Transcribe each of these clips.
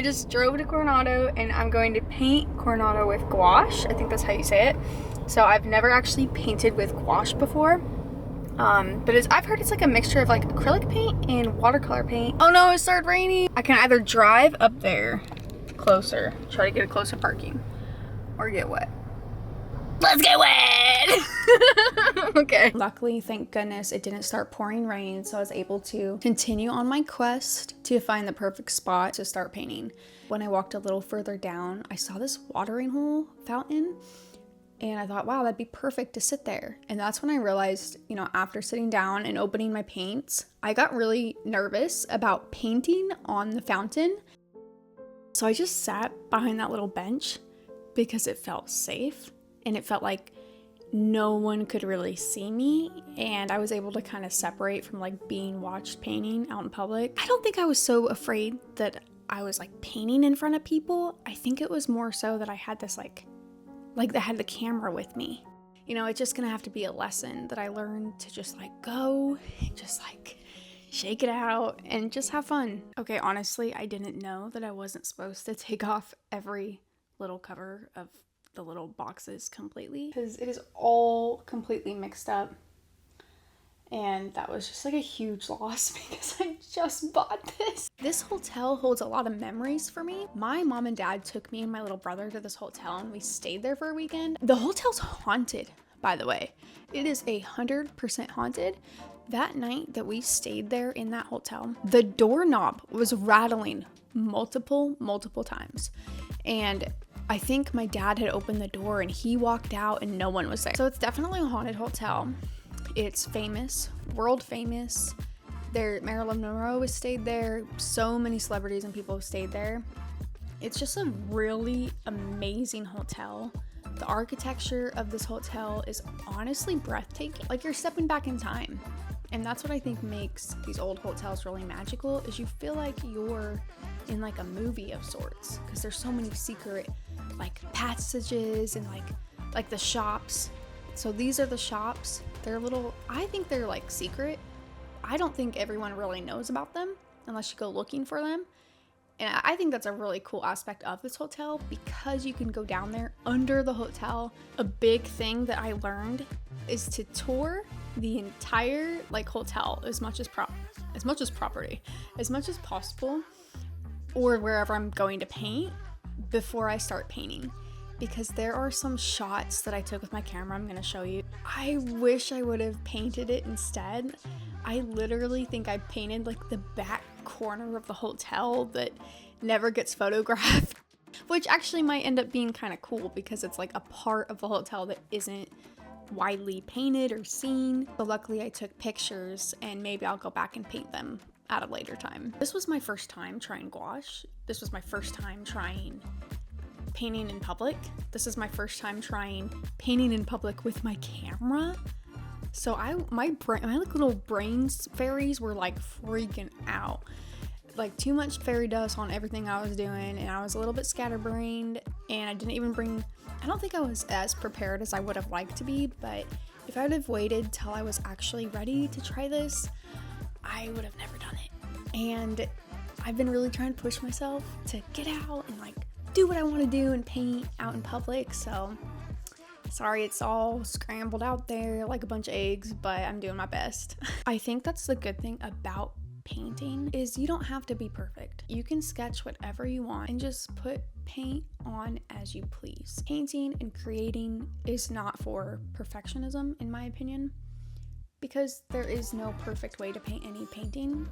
I just drove to Coronado and I'm going to paint Coronado with gouache. I think that's how you say it. So I've never actually painted with gouache before. But I've heard it's like a mixture of like acrylic paint and watercolor paint. Oh no, it started raining. I can either drive up there closer, try to get a closer parking, or get wet. Let's get wet! Okay. Luckily, thank goodness, it didn't start pouring rain, so I was able to continue on my quest to find the perfect spot to start painting. When I walked a little further down, I saw this watering hole fountain, and I thought, wow, that'd be perfect to sit there. And that's when I realized, you know, after sitting down and opening my paints, I got really nervous about painting on the fountain. So I just sat behind that little bench because it felt safe. And it felt like no one could really see me, and I was able to kind of separate from like being watched painting out in public. I don't think I was so afraid that I was like painting in front of people. I think it was more so that I had this like I had the camera with me. You know, it's just gonna have to be a lesson that I learned to just like go and just like shake it out and just have fun. Okay, honestly, I didn't know that I wasn't supposed to take off every little cover of the little boxes completely, because it is all completely mixed up, and that was just like a huge loss because I just bought this. This hotel holds a lot of memories for me. My mom and dad took me and my little brother to this hotel and we stayed there for a weekend. The hotel's haunted, by the way. It is 100% haunted. That night that we stayed there in that hotel, the doorknob was rattling multiple times, and I think my dad had opened the door and he walked out and no one was there. So it's definitely a haunted hotel. It's famous, world famous. Marilyn Monroe has stayed there. So many celebrities and people have stayed there. It's just a really amazing hotel. The architecture of this hotel is honestly breathtaking. Like you're stepping back in time. And that's what I think makes these old hotels really magical, is you feel like you're in like a movie of sorts, because there's so many secret like passages and like the shops. So these are the shops. They're little, I think they're like secret. I don't think everyone really knows about them unless you go looking for them. And I think that's a really cool aspect of this hotel, because you can go down there under the hotel. A big thing that I learned is to tour the entire like hotel as much as possible, or wherever I'm going to paint, before I start painting, because there are some shots that I took with my camera I'm gonna show you. I wish I would have painted it instead. I literally think I painted like the back corner of the hotel that never gets photographed, which actually might end up being kind of cool because it's like a part of the hotel that isn't widely painted or seen. But luckily I took pictures, and maybe I'll go back and paint them at a later time. This was my first time trying gouache. This was my first time trying painting in public. This is my first time trying painting in public with my camera. So my like little brains fairies were like freaking out. Like too much fairy dust on everything I was doing, and I was a little bit scatterbrained, and I don't think I was as prepared as I would have liked to be, but if I would have waited till I was actually ready to try this, I would have never done it. And I've been really trying to push myself to get out and like do what I want to do and paint out in public. So sorry it's all scrambled out there like a bunch of eggs, but I'm doing my best. I think that's the good thing about painting, is you don't have to be perfect. You can sketch whatever you want and just put paint on as you please. Painting and creating is not for perfectionism, in my opinion, because there is no perfect way to paint any painting.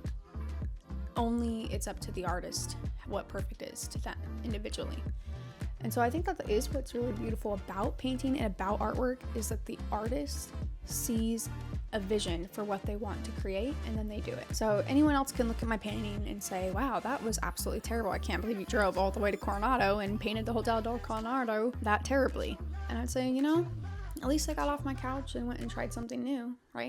Only it's up to the artist what perfect is to them individually. And so I think that is what's really beautiful about painting and about artwork, is that the artist sees a vision for what they want to create, and then they do it. So anyone else can look at my painting and say, wow, that was absolutely terrible. I can't believe you drove all the way to Coronado and painted the Hotel Del Coronado that terribly. And I'd say, you know, at least I got off my couch and went and tried something new, right?